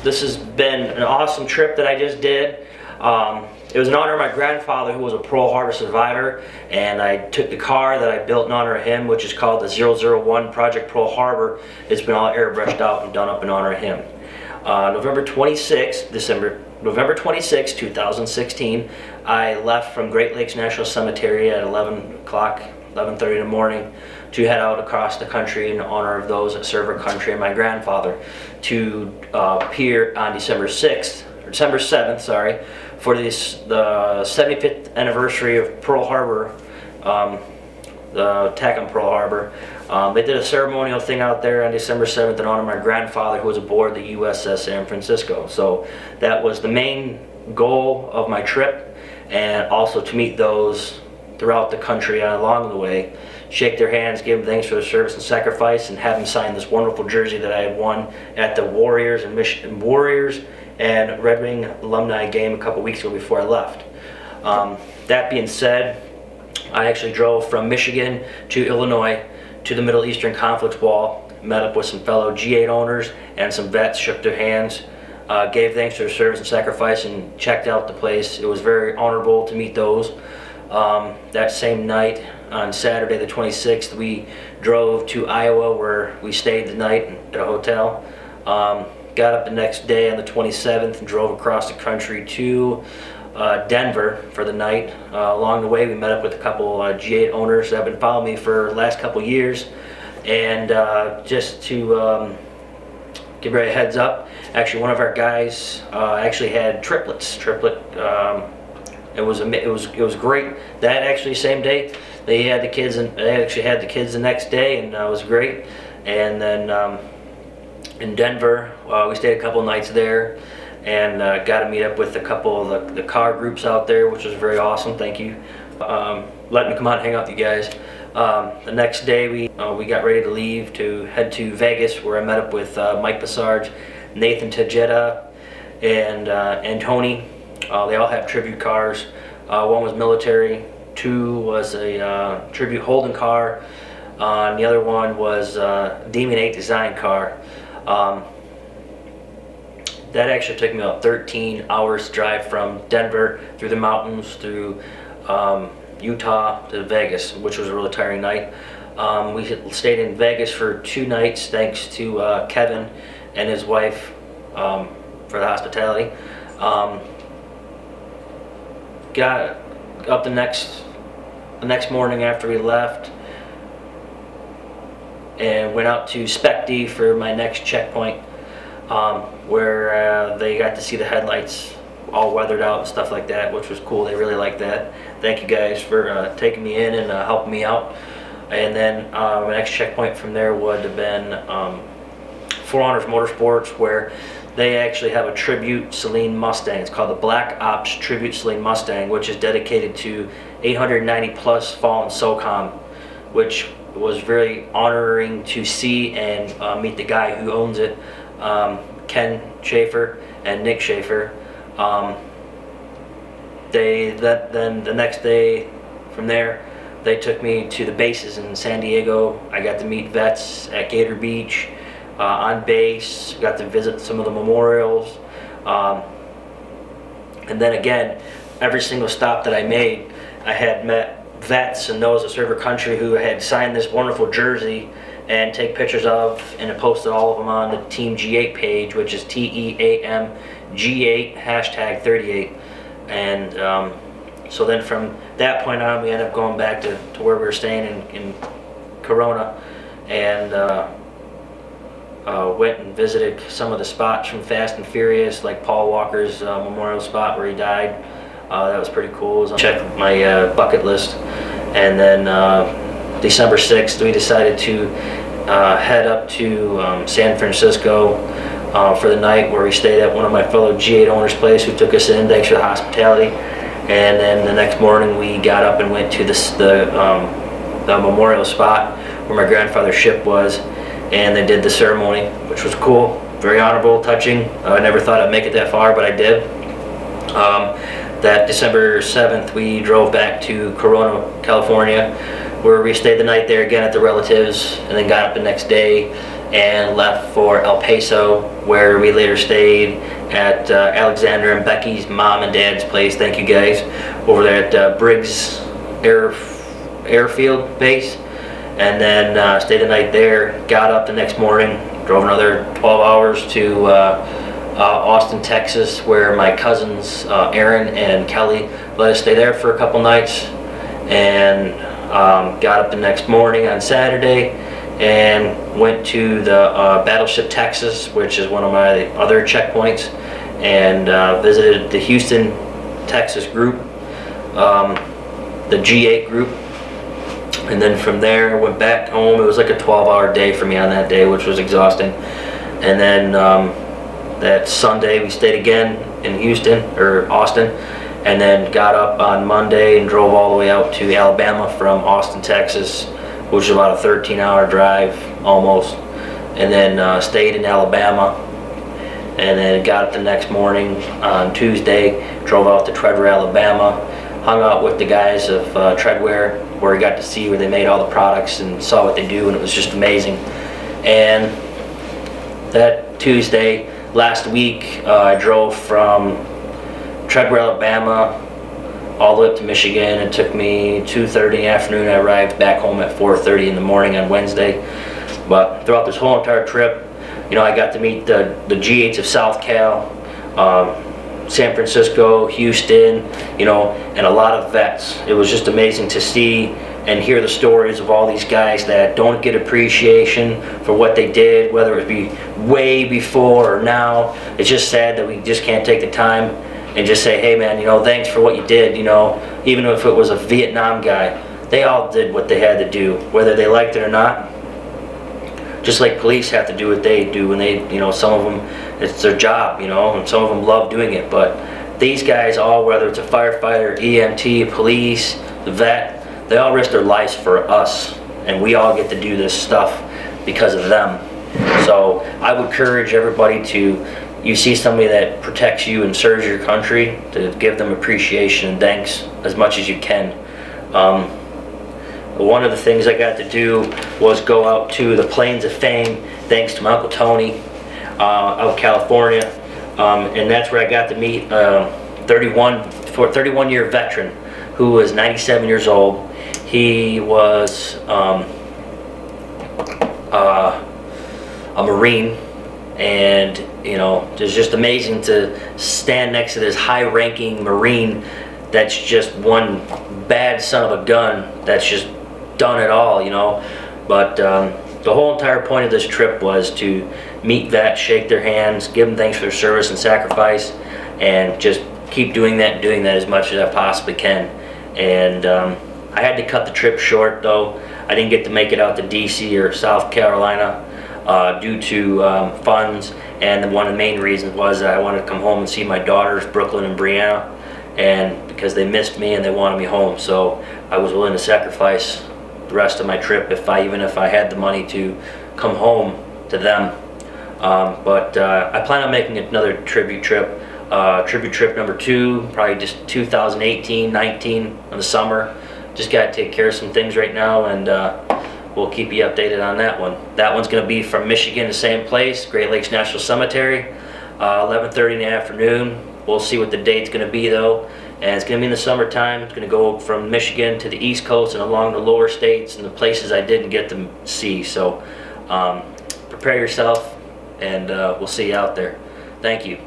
This has been an awesome trip that I just did. It was in honor of my grandfather, who was a Pearl Harbor survivor, and I took the car that I built in honor of him, which is called the 001 Project Pearl Harbor. It's been all airbrushed out and done up in honor of him. November 26, 2016, I left from Great Lakes National Cemetery at 11:30 in the morning to head out across the country in honor of those that serve our country and my grandfather, to appear on December 7th, for the 75th anniversary of Pearl Harbor, the attack on Pearl Harbor. They did a ceremonial thing out there on December 7th in honor of my grandfather, who was aboard the USS San Francisco. So that was the main goal of my trip, and also to meet those throughout the country along the way, shake their hands, give them thanks for their service and sacrifice, and have them sign this wonderful jersey that I had won at the Warriors and Red Wing alumni game a couple weeks ago before I left. That being said, I actually drove from Michigan to Illinois to the Middle Eastern Conflicts Wall, met up with some fellow G8 owners and some vets, shook their hands, gave thanks for their service and sacrifice, and checked out the place. It was very honorable to meet those. That same night, on Saturday the 26th, we drove to Iowa, where we stayed the night at a hotel. Got up the next day on the 27th and drove across the country to Denver for the night. Along the way, we met up with a couple G8 owners that have been following me for the last couple years. And just to give you a heads up, actually one of our guys actually had triplets. It was great. That actually same day, they had the kids, and they actually had the kids the next day, and it was great. And then in Denver, we stayed a couple nights there, and got to meet up with a couple of the car groups out there, which was very awesome. Thank you. Letting me come out and hang out with you guys. The next day, we got ready to leave to head to Vegas, where I met up with Mike Passarge, Nathan Tajeda, and Tony. They all have tribute cars. One was military, two was a tribute Holden car, and the other one was Demon 8 design car. That actually took me about 13 hours to drive from Denver through the mountains, through Utah to Vegas, which was a really tiring night. We stayed in Vegas for 2 nights, thanks to Kevin and his wife for the hospitality. Got up the next morning after we left, and went out to Specty for my next checkpoint, where they got to see the headlights all weathered out and stuff like that, which was cool. They really liked that. Thank you guys for taking me in and helping me out. And then my next checkpoint from there would have been Four Honors Motorsports, where they actually have a tribute Saleen Mustang. It's called the Black Ops Tribute Saleen Mustang, which is dedicated to 890 plus fallen SOCOM, which was very honoring to see and meet the guy who owns it, Ken Schaefer and Nick Schaefer. Then the next day from there, they took me to the bases in San Diego. I got to meet vets at Gator Beach, on base, got to visit some of the memorials. And then again, every single stop that I made, I had met vets and those that serve our country who had signed this wonderful jersey and take pictures of, and I posted all of them on the Team G8 page, which is TEAM G8 #38. And so then from that point on, we ended up going back to where we were staying in Corona, and went and visited some of the spots from Fast and Furious, like Paul Walker's memorial spot where he died. That was pretty cool. Check my bucket list. And then December 6th, we decided to head up to San Francisco for the night, where we stayed at one of my fellow G8 owners' place, who took us in. Thanks for the hospitality. And then the next morning, we got up and went to the memorial spot where my grandfather's ship was, and they did the ceremony, which was cool, very honorable, touching. I never thought I'd make it that far, but I did. That December 7th, we drove back to Corona, California, where we stayed the night there again at the relatives, and then got up the next day and left for El Paso, where we later stayed at Alexander and Becky's mom and dad's place. Thank you guys, over there at Briggs Airfield Base, and then stayed the night there. Got up the next morning, drove another 12 hours to Austin, Texas, where my cousins Aaron and Kelly let us stay there for a couple nights, and got up the next morning on Saturday and went to the Battleship Texas, which is one of my other checkpoints, and visited the Houston, Texas group, the G8 group, and then from there went back home. It was like a 12-hour day for me on that day, which was exhausting. And then that Sunday we stayed again in Houston or Austin, and then got up on Monday and drove all the way out to Alabama from Austin, Texas, which is about a 13-hour drive almost, and then stayed in Alabama, and then got up the next morning on Tuesday, drove out to Treadwell, Alabama, hung out with the guys of Treadwell, where I got to see where they made all the products and saw what they do, and it was just amazing. And that Tuesday last week, I drove from Treadwell, Alabama, all the way up to Michigan. It took me 2:30 in the afternoon. I arrived back home at 4:30 in the morning on Wednesday. But throughout this whole entire trip, you know, I got to meet the G8s of South Cal, San Francisco, Houston, you know, and a lot of vets. It was just amazing to see and hear the stories of all these guys that don't get appreciation for what they did, whether it be way before or now. It's just sad that we just can't take the time and just say, hey man, you know, thanks for what you did. You know, even if it was a Vietnam guy, they all did what they had to do, whether they liked it or not. Just like police have to do what they do, and they, you know, some of them, it's their job, you know, and some of them love doing it. But these guys all, whether it's a firefighter, EMT, police, the vet, they all risk their lives for us, and we all get to do this stuff because of them. So I would encourage everybody to, you see somebody that protects you and serves your country, to give them appreciation and thanks as much as you can. One of the things I got to do was go out to the Plains of Fame, thanks to my Uncle Tony out of California, and that's where I got to meet a 31-year veteran who was 97 years old. He was a Marine, and you know, it's just amazing to stand next to this high-ranking Marine that's just one bad son of a gun that's just done it all, you know. But the whole entire point of this trip was to meet vets, shake their hands, give them thanks for their service and sacrifice, and just keep doing that as much as I possibly can. And I had to cut the trip short, though. I didn't get to make it out to DC or South Carolina due to funds, and one of the main reasons was that I wanted to come home and see my daughters, Brooklyn and Brianna, and because they missed me and they wanted me home. So I was willing to sacrifice the rest of my trip, even if I had the money to come home to them. But I plan on making another tribute trip number 2, probably just 2018-19 in the summer. Just got to take care of some things right now, and we'll keep you updated on that one. That one's going to be from Michigan, the same place, Great Lakes National Cemetery, 11:30 in the afternoon. We'll see what the date's going to be, though, and it's going to be in the summertime. It's going to go from Michigan to the East Coast and along the lower states and the places I didn't get to see. So prepare yourself, and we'll see you out there. Thank you.